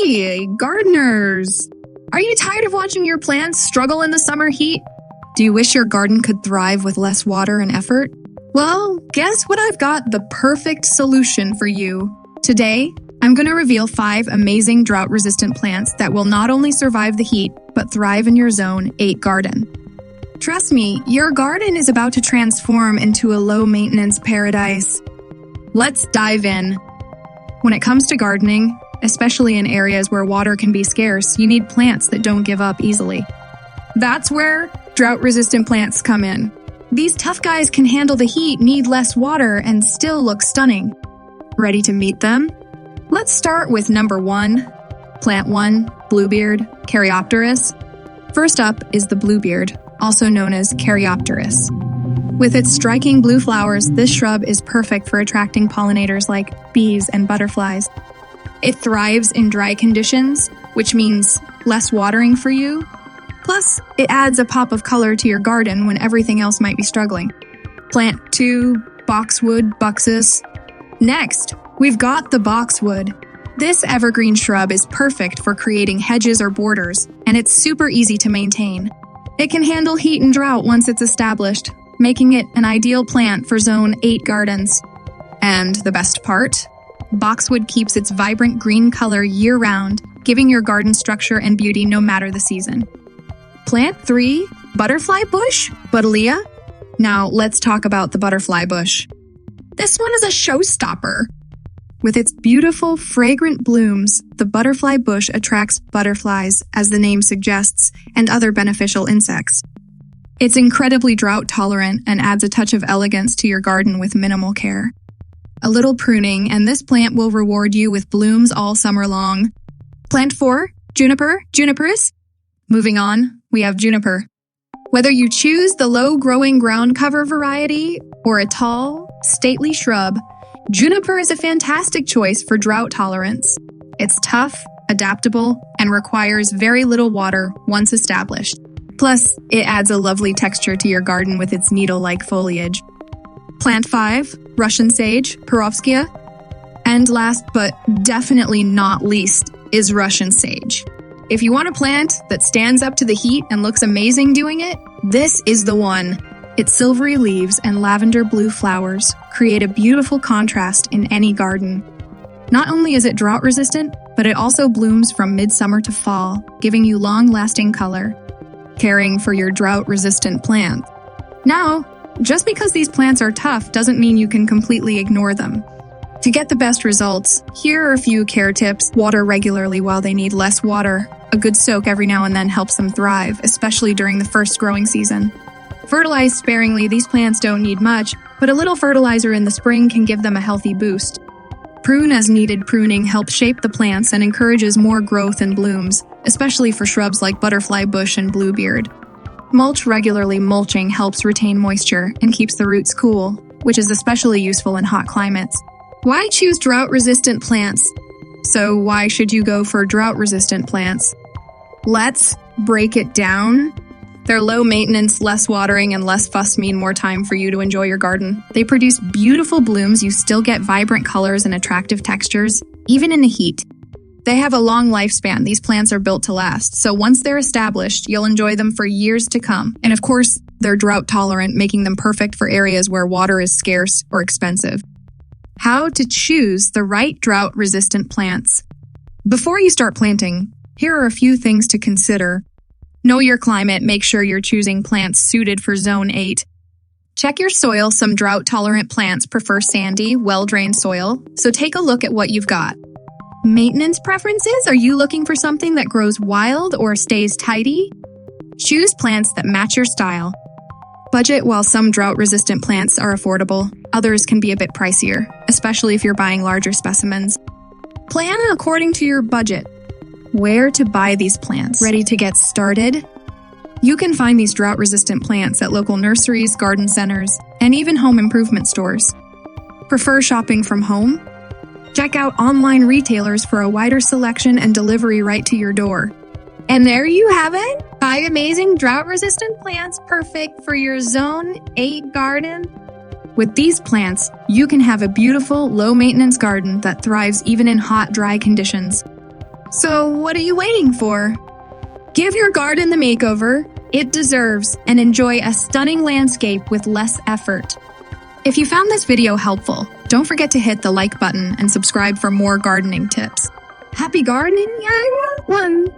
Hey, gardeners! Are you tired of watching your plants struggle in the summer heat? Do you wish your garden could thrive with less water and effort? Well, guess what? I've got the perfect solution for you. Today, I'm going to reveal 5 amazing drought-resistant plants that will not only survive the heat, but thrive in your Zone 8 garden. Trust me, your garden is about to transform into a low-maintenance paradise. Let's dive in. When it comes to gardening, especially in areas where water can be scarce, you need plants that don't give up easily. That's where drought-resistant plants come in. These tough guys can handle the heat, need less water, and still look stunning. Ready to meet them? Let's start with number 1. Plant 1, Bluebeard, Caryopteris. First up is the Bluebeard, also known as Caryopteris. With its striking blue flowers, this shrub is perfect for attracting pollinators like bees and butterflies. It thrives in dry conditions, which means less watering for you. Plus, it adds a pop of color to your garden when everything else might be struggling. Plant 2, Boxwood, Buxus. Next, we've got the Boxwood. This evergreen shrub is perfect for creating hedges or borders, and it's super easy to maintain. It can handle heat and drought once it's established, making it an ideal plant for Zone 8 gardens. And the best part? Boxwood keeps its vibrant green color year-round, giving your garden structure and beauty no matter the season. Plant 3, Butterfly Bush, Buddleia. Now let's talk about the butterfly bush. This one is a showstopper. With its beautiful, fragrant blooms, the butterfly bush attracts butterflies, as the name suggests, and other beneficial insects. It's incredibly drought-tolerant and adds a touch of elegance to your garden with minimal care. A little pruning, and this plant will reward you with blooms all summer long. Plant 4, Juniper, Juniperus. Moving on, we have Juniper. Whether you choose the low-growing ground cover variety or a tall, stately shrub, Juniper is a fantastic choice for drought tolerance. It's tough, adaptable, and requires very little water once established. Plus, it adds a lovely texture to your garden with its needle-like foliage. Plant 5, Russian sage, Perovskia. And last but definitely not least is Russian sage. If you want a plant that stands up to the heat and looks amazing doing it, this is the one. Its silvery leaves and lavender-blue flowers create a beautiful contrast in any garden. Not only is it drought-resistant, but it also blooms from midsummer to fall, giving you long-lasting color. Caring for your drought-resistant plant. Now, just because these plants are tough doesn't mean you can completely ignore them. To get the best results, here are a few care tips. Water regularly while they need less water. A good soak every now and then helps them thrive, especially during the first growing season. Fertilize sparingly. These plants don't need much, but a little fertilizer in the spring can give them a healthy boost. Prune as needed. Pruning helps shape the plants and encourages more growth and blooms, especially for shrubs like butterfly bush and bluebeard. Mulch regularly. Mulching helps retain moisture and keeps the roots cool, which is especially useful in hot climates. Why choose drought-resistant plants? So why should you go for drought-resistant plants? Let's break it down. Their low maintenance, less watering, and less fuss mean more time for you to enjoy your garden. They produce beautiful blooms. You still get vibrant colors and attractive textures, even in the heat. They have a long lifespan. These plants are built to last, so once they're established, you'll enjoy them for years to come. And of course, they're drought tolerant, making them perfect for areas where water is scarce or expensive. How to choose the right drought-resistant plants. Before you start planting, here are a few things to consider. Know your climate. Make sure you're choosing plants suited for Zone 8. Check your soil. Some drought-tolerant plants prefer sandy, well-drained soil, so take a look at what you've got. Maintenance preferences? Are you looking for something that grows wild or stays tidy? Choose plants that match your style. Budget. While some drought-resistant plants are affordable, others can be a bit pricier, especially if you're buying larger specimens. Plan according to your budget. Where to buy these plants? Ready to get started? You can find these drought-resistant plants at local nurseries, garden centers, and even home improvement stores. Prefer shopping from home? Check out online retailers for a wider selection and delivery right to your door. And there you have it, 5 amazing drought-resistant plants perfect for your Zone 8 garden. With these plants, you can have a beautiful, low-maintenance garden that thrives even in hot, dry conditions. So what are you waiting for? Give your garden the makeover it deserves and enjoy a stunning landscape with less effort. If you found this video helpful, don't forget to hit the like button and subscribe for more gardening tips. Happy gardening, everyone!